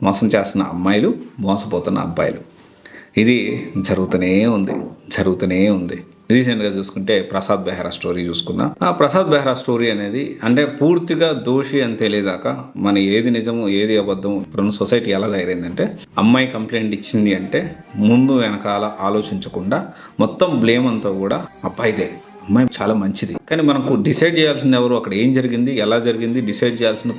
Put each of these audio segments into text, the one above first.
మోసం చేస్తున్న అమ్మాయిలు, మోసపోతున్న అబ్బాయిలు. ఇది జరుగుతూనే ఉంది. రీసెంట్గా చూసుకుంటే ప్రసాద్ బెహ్రా స్టోరీ చూసుకున్నా. ఆ ప్రసాద్ బెహ్రా స్టోరీ అనేది అంటే పూర్తిగా దోషి అని తెలియదాకా మన ఏది నిజము ఏది అబద్ధం ఇప్పుడున్న సొసైటీ ఎలా తయారైందంటే, అమ్మాయి కంప్లైంట్ ఇచ్చింది అంటే ముందు వెనకాల ఆలోచించకుండా మొత్తం బ్లేమ్ అంతా కూడా అబ్బాయిదే. అమ్మాయి చాలా మంచిది, కానీ మనకు డిసైడ్ చేయాల్సింది ఎవరు, అక్కడ ఏం జరిగింది, ఎలా జరిగింది డిసైడ్ చేయాల్సిన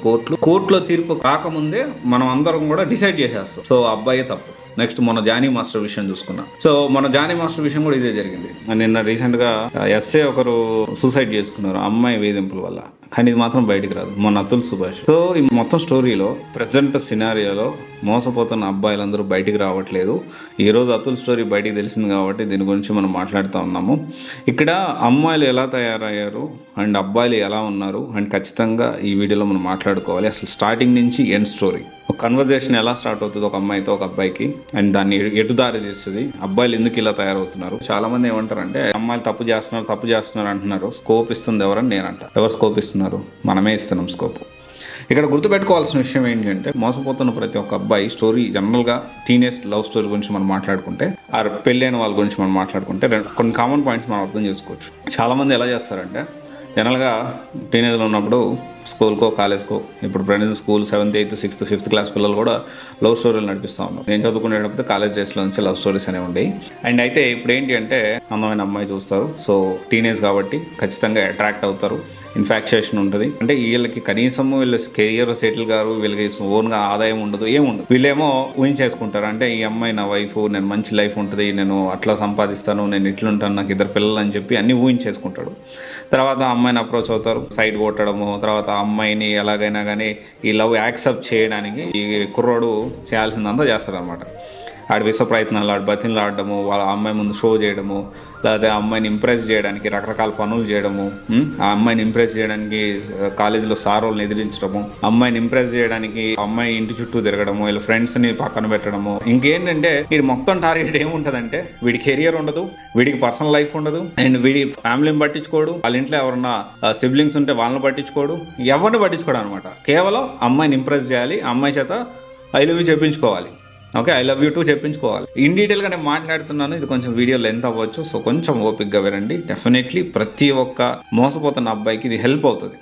కోర్టులో తీర్పు కాకముందే మనం అందరం కూడా డిసైడ్ చేసేస్తాం. సో అబ్బాయి తప్పు. నెక్స్ట్ మన జానీ మాస్టర్ విషయం చూసుకున్నాం. సో మన జానీ మాస్టర్ విషయం కూడా ఇదే జరిగింది. నిన్న రీసెంట్గా ఎస్ఏ ఒకరు సూసైడ్ చేసుకున్నారు అమ్మాయి వేధింపుల వల్ల, కానీ ఇది మాత్రం బయటికి రాదు. మన అతుల్ సుభాష్. సో ఈ మొత్తం స్టోరీలో ప్రజెంట్ సినారియోలో మోసపోతున్న అబ్బాయిలందరూ బయటికి రావట్లేదు. ఈరోజు అతుల్ స్టోరీ బయటికి తెలిసింది కాబట్టి దీని గురించి మనం మాట్లాడుతూ ఉన్నాము. ఇక్కడ అమ్మాయిలు ఎలా తయారయ్యారు అండ్ అబ్బాయిలు ఎలా ఉన్నారు అండ్ ఖచ్చితంగా ఈ వీడియోలో మనం మాట్లాడుకోవాలి. అసలు స్టార్టింగ్ నుంచి ఎండ్ స్టోరీ, ఒక కన్వర్జేషన్ ఎలా స్టార్ట్ అవుతుంది ఒక అమ్మాయితో ఒక అబ్బాయికి, అండ్ దాన్ని ఎటు దారి తీస్తుంది, అబ్బాయిలు ఎందుకు ఇలా తయారవుతున్నారు. చాలా మంది ఏమంటారంటే అమ్మాయిలు తప్పు చేస్తున్నారు అంటున్నారు. స్కోప్ ఇస్తుంది ఎవరని నేనంట. ఎవరు స్కోప్ ఇస్తున్నారు? మనమే ఇస్తున్నాం స్కోప్. ఇక్కడ గుర్తుపెట్టుకోవాల్సిన విషయం ఏంటంటే, మోసపోతున్న ప్రతి ఒక్క అబ్బాయి స్టోరీ జనరల్గా టీనేజ్ లవ్ స్టోరీ గురించి మనం మాట్లాడుకుంటే, ఆ పెళ్ళైన వాళ్ళ గురించి మనం మాట్లాడుకుంటే కొన్ని కామన్ పాయింట్స్ మనం అర్థం చేసుకోవచ్చు. చాలామంది ఎలా చేస్తారంటే, జనరల్గా టీనేజ్లో ఉన్నప్పుడు స్కూల్కో కాలేజ్కో, ఇప్పుడు present school 7th 8th 6th 5th class పిల్లలు కూడా లవ్ స్టోరీలు నడిపిస్తూ ఉన్నారు. నేను చదువుకునేటప్పుడు కాలేజ్ డేస్లో నుంచి లవ్ స్టోరీస్ అనేవి ఉండేవి. అండ్ అయితే ఇప్పుడు ఏంటి అంటే, అందమైన అమ్మాయి చూస్తారు. సో టీనేజ్ కాబట్టి ఖచ్చితంగా అట్రాక్ట్ అవుతారు. ఇన్ఫాక్చుయేషన్ ఉంటుంది. అంటే వీళ్ళకి కనీసం వీళ్ళ కెరియర్ సెటిల్ గారు, వీళ్ళకి ఓన్గా ఆదాయం ఉండదు, ఏముండదు. వీళ్ళేమో ఊహించేసుకుంటారు. అంటే ఈ అమ్మాయి నా వైఫ్, నేను మంచి లైఫ్ ఉంటుంది, నేను అట్లా సంపాదిస్తాను, నేను ఇట్లుంటాను, నాకు 2 పిల్లలు అని చెప్పి అన్నీ ఊహించేసుకుంటాడు. తర్వాత అమ్మాయిని అప్రోచ్ అవుతారు, సైడ్ కొట్టడము, తర్వాత అమ్మాయిని ఎలాగైనా కానీ ఈ లవ్ యాక్సెప్ట్ చేయడానికి ఈ కుర్రోడు చేయాల్సిందంతా చేస్తాడు అనమాట. ఆడి విశ్వ ప్రయత్నాలు, ఆడు బతిన్లు ఆడడము, వాళ్ళ అమ్మాయి ముందు షో చేయడము, లేకపోతే అమ్మాయిని ఇంప్రెస్ చేయడానికి రకరకాల పనులు చేయడము, ఆ అమ్మాయిని ఇంప్రెస్ చేయడానికి కాలేజీలో సారోళ్ళని ఎదిరించడము, అమ్మాయిని ఇంప్రెస్ చేయడానికి అమ్మాయి ఇంటి చుట్టూ తిరగడము, వీళ్ళ ఫ్రెండ్స్ని పక్కన పెట్టడము. ఇంకేంటంటే వీడి మొత్తం టార్గెట్ ఏముంటుందంటే, వీడి కెరియర్ ఉండదు, వీడికి పర్సనల్ లైఫ్ ఉండదు, అండ్ వీడి ఫ్యామిలీని పట్టించుకోడు, వాళ్ళ ఇంట్లో ఎవరన్నా సిబ్లింగ్స్ ఉంటే వాళ్ళని పట్టించుకోడు, ఎవరిని పట్టించుకోడు అనమాట. కేవలం అమ్మాయిని ఇంప్రెస్ చేయాలి, అమ్మాయి చేత ఐ లవ్ యూ చెప్పించుకోవాలి, okay I love you too చెప్పించుకోవాలి. ఇన్ డీటెయిల్గా నేను మాట్లాడుతున్నాను, ఇది కొంచెం వీడియో లెంత్ అవ్వచ్చు, సో కొంచెం ఓపిక్గా వినండి. డెఫినెట్లీ ప్రతి ఒక్క మోసపోతున్న అబ్బాయికి ఇది హెల్ప్ అవుతుంది.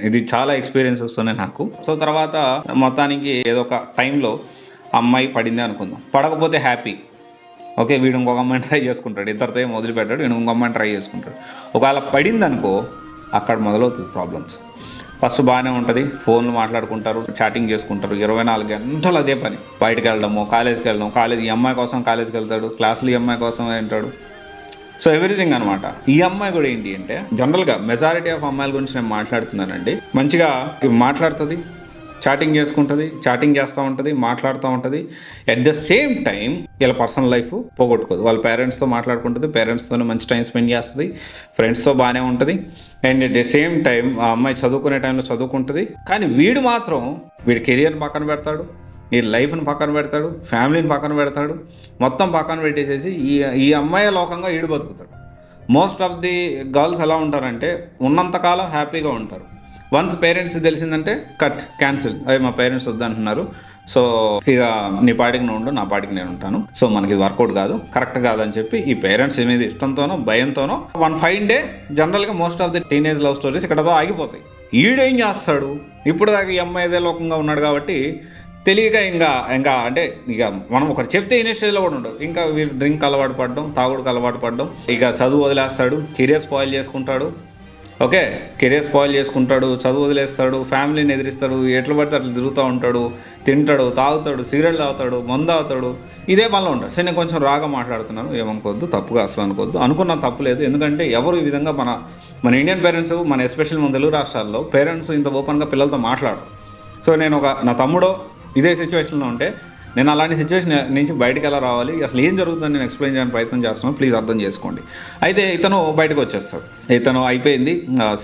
ఇది చాలా ఎక్స్పీరియన్సెస్ ఉన్నాయి నాకు. సో తర్వాత మొత్తానికి ఏదో ఒక టైంలో అమ్మాయి పడింది అనుకుందాం, పడకపోతే హ్యాపీ, ఓకే వీడు ఇంకొక అమ్మాయిని ట్రై చేసుకుంటాడు, ఇద్దరితో ఏం వదిలిపెట్టాడు, వీడు ఇంకొక అమ్మాయిని ట్రై చేసుకుంటాడు. ఒకవేళ పడింది అనుకో, అక్కడ మొదలవుతుంది ప్రాబ్లమ్స్. ఫస్ట్ బాగానే ఉంటుంది, ఫోన్లు మాట్లాడుకుంటారు, చాటింగ్ చేసుకుంటారు, 24 గంటలు అదే పని. బయటకు వెళ్ళడము, కాలేజ్కి వెళ్ళడం, కాలేజ్ ఈ అమ్మాయి కోసం కాలేజ్కి వెళ్తాడు, క్లాసులు ఈ అమ్మాయి కోసం వింటాడు. సో ఎవ్రీథింగ్ అనమాట. ఈ అమ్మాయి కూడా ఏంటి అంటే, జనరల్గా మెజారిటీ ఆఫ్ అమ్మాయిల గురించి నేను మాట్లాడుతున్నానండి, మంచిగా మాట్లాడుతుంది, చాటింగ్ చేసుకుంటుంది, చాటింగ్ చేస్తూ ఉంటుంది, మాట్లాడుతూ ఉంటుంది. అట్ ద సేమ్ టైం వీళ్ళ పర్సనల్ లైఫ్ పోగొట్టుకోదు. వాళ్ళ పేరెంట్స్తో మాట్లాడుకుంటుంది, పేరెంట్స్తోనే మంచి టైం స్పెండ్ చేస్తుంది, ఫ్రెండ్స్తో బాగానే ఉంటుంది. And at the same time ఆ అమ్మాయి చదువుకునే టైంలో చదువుకుంటుంది. కానీ వీడు మాత్రం వీడి కెరియర్ని పక్కన పెడతాడు, వీడి లైఫ్ని పక్కన పెడతాడు, ఫ్యామిలీని పక్కన పెడతాడు, మొత్తం పక్కన పెట్టేసేసి ఈ అమ్మాయి లోకంగా ఈడు బతుకుతాడు. మోస్ట్ ఆఫ్ ది గర్ల్స్ ఎలా ఉంటారంటే, ఉన్నంతకాలం హ్యాపీగా ఉంటారు. వన్స్ పేరెంట్స్ తెలిసిందంటే కట్, క్యాన్సిల్, అవి మా పేరెంట్స్ వద్దంటున్నారు, సో ఇక నీ పాటికి నువ్వు ఉండు, నా పాటికి నేను ఉంటాను, సో మనకి వర్కౌట్ కాదు, కరెక్ట్ కాదని చెప్పి ఈ పేరెంట్స్ మీద ఇష్టంతోనో భయంతోనో వన్ ఫైన్ డే జనరల్గా most of the teenage love stories ఇక్కడతో ఆగిపోతాయి. ఈడేం చేస్తాడు, ఇప్పుడు దాకా ఈ అమ్మాయి ఇదే లోకంగా ఉన్నాడు కాబట్టి తెలియక ఇంకా అంటే ఇక మనం ఒకరు చెప్తే ఇనే స్టేజ్లో కూడా ఉండవు. ఇంకా వీళ్ళు డ్రింక్ అలవాటు పడడం, తాగుడుకు అలవాటు పడడం, ఇక చదువు వదిలేస్తాడు, కెరియర్ స్పాయిల్ చేసుకుంటాడు, ఓకే కెరియర్ స్పాయిల్ చేసుకుంటాడు, చదువు వదిలేస్తాడు, ఫ్యామిలీని ఎదిరిస్తాడు, ఎట్లా పడితే అట్లా తిరుగుతూ ఉంటాడు, తింటాడు, తాగుతాడు, సిగరెట్ తాగుతాడు, మందు తాగుతాడు, ఇదే పనిలో ఉంటాడు. సరే నేను కొంచెం రాగా మాట్లాడుతున్నాను, ఏమనుకోవద్దు, తప్పుగా అసలు అనుకోవద్దు, అనుకున్న తప్పు లేదు. ఎందుకంటే ఎవరు ఈ విధంగా మన ఇండియన్ పేరెంట్స్, మన ఎస్పెషల్లీ మన తెలుగు రాష్ట్రాల్లో పేరెంట్స్ ఇంత ఓపెన్గా పిల్లలతో మాట్లాడరు. సో నేను నా తమ్ముడో ఇదే సిచ్యువేషన్లో ఉంటే, నేను అలాంటి సిచ్యువేషన్ నుంచి బయటకు ఎలా రావాలి, అసలు ఏం జరుగుతుందని నేను ఎక్స్ప్లెయిన్ చేయడానికి ప్రయత్నం చేస్తున్నాను, ప్లీజ్ అర్థం చేసుకోండి. అయితే ఇతను బయటకు వచ్చేస్తాడు, ఇతను అయిపోయింది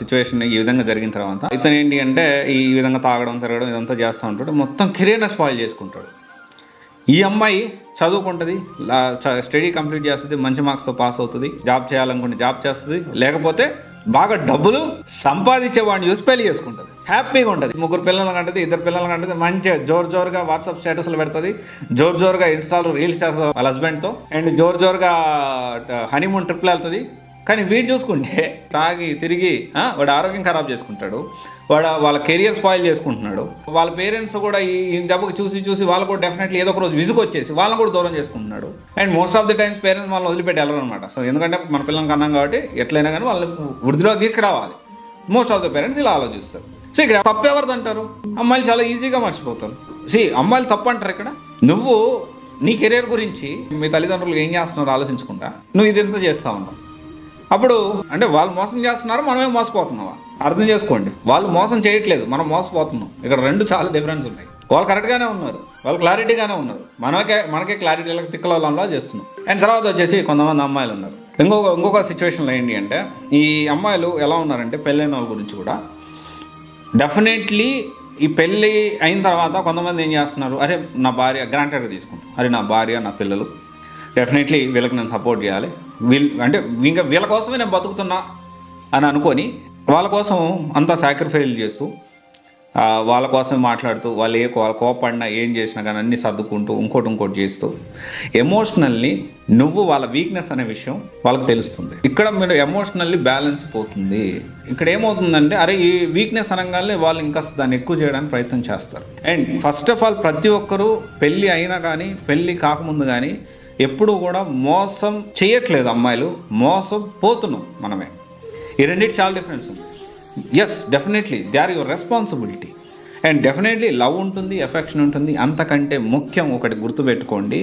సిచ్యువేషన్ ఈ విధంగా జరిగిన తర్వాత. ఇతను ఏంటి అంటే ఈ విధంగా తాగడం, తిరగడం ఇదంతా చేస్తూ ఉంటాడు, మొత్తం కెరీర్ని స్పాయిల్ చేసుకుంటాడు. ఈ అమ్మాయి చదువుకుంటుంది, స్టడీ కంప్లీట్ చేస్తుంది, మంచి మార్క్స్తో పాస్ అవుతుంది, జాబ్ చేయాలనుకుంటే జాబ్ చేస్తుంది, లేకపోతే బాగా డబ్బులు సంపాదించే వాడిని చూసి పెళ్లి చేసుకుంటుంది. హ్యాపీగా ఉంటుంది. 3 పిల్లలు కంటది, 2 పిల్లలు కంటది, మంచిగా జోరుగా వాట్సాప్ స్టేటస్లు పెడుతుంది, జోరుగా ఇన్స్టాలో రీల్స్ చేస్తుంది వాళ్ళ హస్బెండ్తో, అండ్ జోరుగా హనీమూన్ ట్రిప్లు వెళ్తుంది. కానీ వీడు చూసుకుంటే తాగి తిరిగి వాడు ఆరోగ్యం ఖరాబ్ చేసుకుంటాడు, వాళ్ళ కెరియర్ స్పాయిల్ చేసుకుంటున్నాడు. వాళ్ళ పేరెంట్స్ కూడా ఈ దెబ్బకి చూసి వాళ్ళు కూడా డెఫినెట్లీ ఏదో ఒక రోజు విసుగు వచ్చేసి వాళ్ళని కూడా దూరం చేసుకుంటున్నాడు. And most of the times parents వాళ్ళని వదిలిపెట్టి వెళ్ళరు అనమాట. సో ఎందుకంటే మన పిల్లలకి అన్నాం కాబట్టి ఎట్లయినా కానీ వాళ్ళని వృద్ధిలో తీసుకురావాలి. మోస్ట్ ఆఫ్ ద పేరెంట్స్ ఇలా ఆలోచిస్తారు. సో ఇక్కడ తప్పు ఎవరిది అంటారు? అమ్మాయిలు చాలా ఈజీగా మర్చిపోతారు. అమ్మాయిలు తప్పు అంటారు ఇక్కడ. నువ్వు నీ కెరీర్ గురించి మీ తల్లిదండ్రులు ఏం చేస్తున్నారో ఆలోచించకుండా నువ్వు ఇదంతా చేస్తా ఉన్నావు. అప్పుడు అంటే వాళ్ళు మోసం చేస్తున్నారు, మనమే మోసపోతున్నావా? అర్థం చేసుకోండి. వాళ్ళు మోసం చేయట్లేదు, మనం మోసపోతున్నాం. ఇక్కడ 2 చాలా డిఫరెన్స్ ఉన్నాయి. వాళ్ళు కరెక్ట్గానే ఉన్నారు, వాళ్ళు క్లారిటీగానే ఉన్నారు, మనకే క్లారిటీ తిక్కలలో చేస్తున్నాం. అండ్ తర్వాత వచ్చేసి కొంతమంది అమ్మాయిలు ఉన్నారు. ఇంకొక సిచ్యువేషన్లో ఏంటి అంటే, ఈ అమ్మాయిలు ఎలా ఉన్నారంటే పెళ్ళైన వాళ్ళ గురించి కూడా డెఫినెట్లీ ఈ పెళ్ళి అయిన తర్వాత కొంతమంది ఏం చేస్తున్నారు, అరే నా భార్య గ్రాంటెడ్గా తీసుకుంటాం, అరే నా భార్య నా పిల్లలు డెఫినెట్లీ వీళ్ళకి నేను సపోర్ట్ చేయాలి, అంటే ఇంకా వీళ్ళ కోసమే నేను బతుకుతున్నా అని అనుకొని వాళ్ళ కోసం అంతా సాక్రిఫైస్ చేస్తూ వాళ్ళ కోసం మాట్లాడుతూ వాళ్ళు కోపడినా ఏం చేసినా కానీ అన్నీ సర్దుకుంటూ ఇంకోటి చేస్తూ ఎమోషనల్లీ నువ్వు వాళ్ళ వీక్నెస్ అనే విషయం వాళ్ళకి తెలుస్తుంది. ఇక్కడ మీరు ఎమోషనల్లీ బ్యాలెన్స్ పోతుంది. ఇక్కడ ఏమవుతుందంటే అరే ఈ వీక్నెస్ అనగానే వాళ్ళు ఇంకా దాన్ని ఎక్కువ చేయడానికి ప్రయత్నం చేస్తారు. అండ్ ఫస్ట్ ఆఫ్ ఆల్ ప్రతి ఒక్కరూ పెళ్ళి అయినా కానీ పెళ్ళి కాకముందు కానీ ఎప్పుడూ కూడా మోసం చేయట్లేదు అమ్మాయిలు, మోసం పోతున్నాం మనమే. ఈ రెండింటి చాలా డిఫరెన్స్ ఉంది. Yes definitely they are your responsibility and definitely love ఉంటుంది, ఎఫెక్షన్ ఉంటుంది. అంతకంటే ముఖ్యం ఒకటి గుర్తుపెట్టుకోండి,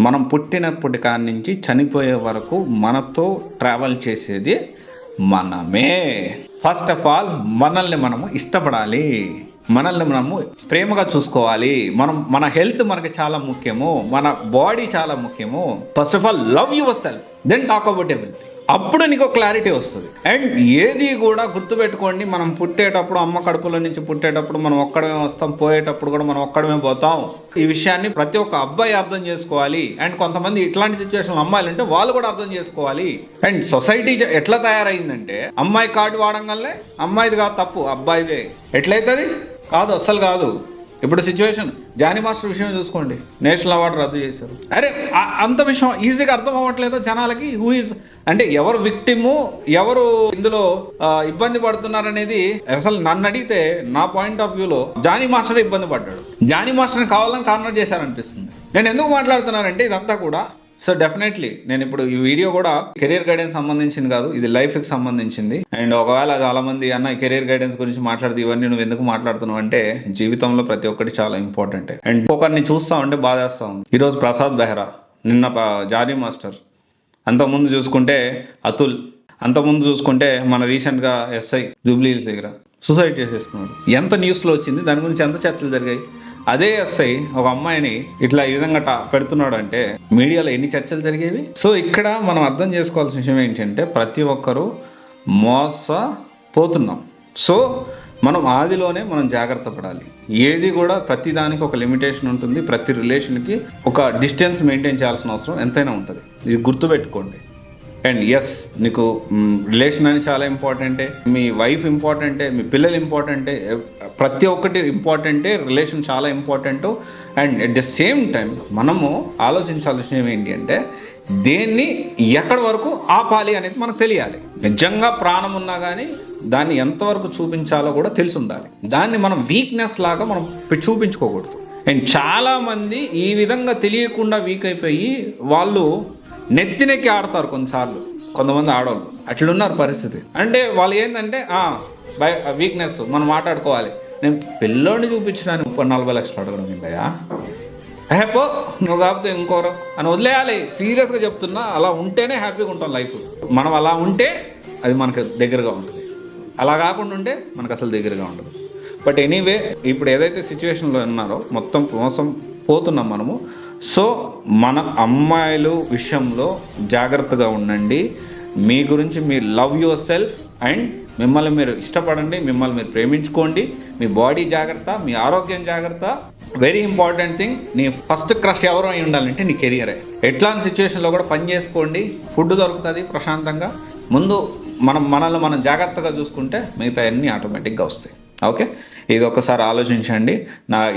మనం పుట్టినప్పటి కాడి నుంచి చనిపోయే వరకు మనతో ట్రావెల్ చేసేది మనమే. ఫస్ట్ ఆఫ్ ఆల్ మనల్ని మనము ఇష్టపడాలి, మనల్ని మనము ప్రేమగా చూసుకోవాలి. మన హెల్త్ మనకి చాలా ముఖ్యము, మన బాడీ చాలా ముఖ్యము. First of all love yourself, then talk about everything. అప్పుడు నీకు క్లారిటీ వస్తుంది. అండ్ ఏది కూడా గుర్తుపెట్టుకోండి, మనం పుట్టేటప్పుడు అమ్మ కడుపులో నుంచి పుట్టేటప్పుడు మనం ఒక్కడమే వస్తాం, పోయేటప్పుడు కూడా మనం ఒక్కడమే పోతాం. ఈ విషయాన్ని ప్రతి ఒక్క అబ్బాయి అర్థం చేసుకోవాలి. అండ్ కొంతమంది ఇట్లాంటి సిచ్యువేషన్ అమ్మాయిలు ఉంటే వాళ్ళు కూడా అర్థం చేసుకోవాలి. అండ్ సొసైటీ ఎట్లా తయారైందంటే అమ్మాయి కార్డు వాడంగానే అమ్మాయిది కాదు తప్పు, అబ్బాయిదే. ఎట్లయితుంది? కాదు, అస్సలు కాదు. ఇప్పుడు సిచ్యువేషన్ జానీ మాస్టర్ విషయం చూసుకోండి, నేషనల్ అవార్డు రద్దు చేశారు. అరే అంత విషయం ఈజీగా అర్థం అవ్వట్లేదు జనాలకి. హూ ఈజ్ అంటే ఎవరు విక్టిము, ఎవరు ఇందులో ఇబ్బంది పడుతున్నారనేది అసలు నన్ను అడిగితే నా పాయింట్ ఆఫ్ వ్యూలో జానీ మాస్టర్ ఇబ్బంది పడ్డాడు. జానీ మాస్టర్ని కావాలని కార్నర్ చేశారనిపిస్తుంది. నేను ఎందుకు మాట్లాడుతున్నానంటే ఇదంతా కూడా సో డెఫినెట్లీ నేను ఇప్పుడు ఈ వీడియో కూడా కెరీర్ గైడెన్స్ సంబంధించింది కాదు, ఇది లైఫ్కి సంబంధించింది. అండ్ ఒకవేళ చాలా మంది అన్న కెరీర్ గైడెన్స్ గురించి మాట్లాడుతూ ఇవన్నీ నువ్వు ఎందుకు మాట్లాడుతున్నావు అంటే జీవితంలో ప్రతి ఒక్కటి చాలా ఇంపార్టెంట్. అండ్ ఒకరిని చూస్తా ఉంటే బాధేస్తా ఉంది. ఈరోజు ప్రసాద్ బెహ్రా, నిన్న జానీ మాస్టర్, అంతకుముందు చూసుకుంటే అతుల్, అంతకుముందు చూసుకుంటే మన రీసెంట్గా ఎస్ఐ జూబ్లీ హిల్స్ దగ్గర సూసైడ్ చేసేసుకున్నాడు. ఎంత న్యూస్లో వచ్చింది, దాని గురించి ఎంత చర్చలు జరిగాయి. అదే ఎస్ఐ ఒక అమ్మాయిని ఇట్లా ఈ విధంగా పెడుతున్నాడు అంటే మీడియాలో ఎన్ని చర్చలు జరిగేవి. సో ఇక్కడ మనం అర్థం చేసుకోవాల్సిన విషయం ఏంటంటే ప్రతి ఒక్కరూ మోసపోతున్నాం. సో మనం ఆదిలోనే మనం జాగ్రత్త పడాలి. ఏది కూడా ప్రతి దానికి ఒక లిమిటేషన్ ఉంటుంది, ప్రతి రిలేషన్కి ఒక డిస్టెన్స్ మెయింటైన్ చేయాల్సిన అవసరం ఎంతైనా ఉంటుంది. ఇది గుర్తుపెట్టుకోండి. అండ్ ఎస్ నీకు రిలేషన్ అని చాలా ఇంపార్టెంటే, మీ వైఫ్ ఇంపార్టెంటే, మీ పిల్లలు ఇంపార్టెంటే, ప్రతి ఒక్కటి ఇంపార్టెంటే, రిలేషన్ చాలా important. And at the same time మనము ఆలోచించాల్సిన విషయం ఏంటి అంటే దేన్ని ఎక్కడి వరకు ఆపాలి అనేది మనకు తెలియాలి. నిజంగా ప్రాణం ఉన్నా కానీ దాన్ని ఎంతవరకు చూపించాలో కూడా తెలిసి ఉండాలి. దాన్ని మనం వీక్నెస్ లాగా మనం చూపించుకోకూడదు. అండ్ చాలామంది ఈ విధంగా తెలియకుండా వీక్ అయిపోయి వాళ్ళు నెత్తినెక్కి ఆడతారు కొన్నిసార్లు. కొంతమంది ఆడవాళ్ళు అట్లున్నారు పరిస్థితి. అంటే వాళ్ళు ఏంటంటే వీక్నెస్ మనం మాట్లాడుకోవాలి. నేను పిల్లోడిని చూపించడానికి 30-40 లక్షలు అడగడం ఏంటయ్యా, హ్యాపో నువ్వు కాకపోతే ఇంకోరు అని వదిలేయాలి. సీరియస్గా చెప్తున్నా, అలా ఉంటేనే హ్యాపీగా ఉంటాం లైఫ్. మనం అలా ఉంటే అది మనకు దగ్గరగా ఉంటుంది, అలా కాకుండా ఉంటే మనకు అసలు దగ్గరగా ఉండదు. బట్ ఎనీవే ఇప్పుడు ఏదైతే సిచ్యువేషన్లో ఉన్నారో మొత్తం మోసం పోతున్నాం మనము. సో మన అమ్మాయిలు విషయంలో జాగ్రత్తగా ఉండండి. మీ గురించి మీరు లవ్ యువర్ సెల్ఫ్ అండ్ మిమ్మల్ని మీరు ఇష్టపడండి, మిమ్మల్ని మీరు ప్రేమించుకోండి. మీ బాడీ జాగ్రత్త, మీ ఆరోగ్యం జాగ్రత్త. వెరీ ఇంపార్టెంట్ థింగ్, నీ ఫస్ట్ క్రష్ ఎవరు అయి ఉండాలంటే నీ కెరియరే. ఎట్లాంటి సిచ్యువేషన్లో కూడా పని చేసుకోండి, ఫుడ్ దొరుకుతుంది ప్రశాంతంగా. ముందు మనల్ని మనం జాగ్రత్తగా చూసుకుంటే మిగతా అన్నీ ఆటోమేటిక్గా వస్తాయి. ఓకే, ఇది ఒకసారి ఆలోచించండి.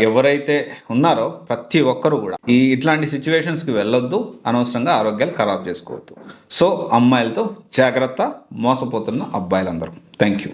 ఎవరైతే ఉన్నారో ప్రతి ఒక్కరు కూడా ఇట్లాంటి సిచ్యువేషన్స్కి వెళ్ళొద్దు, అనవసరంగా ఆరోగ్యాలు ఖరాబ్ చేసుకోవద్దు. సో అమ్మాయిలతో జాగ్రత్త, మోసపోతున్న అబ్బాయిలందరూ. Thank you.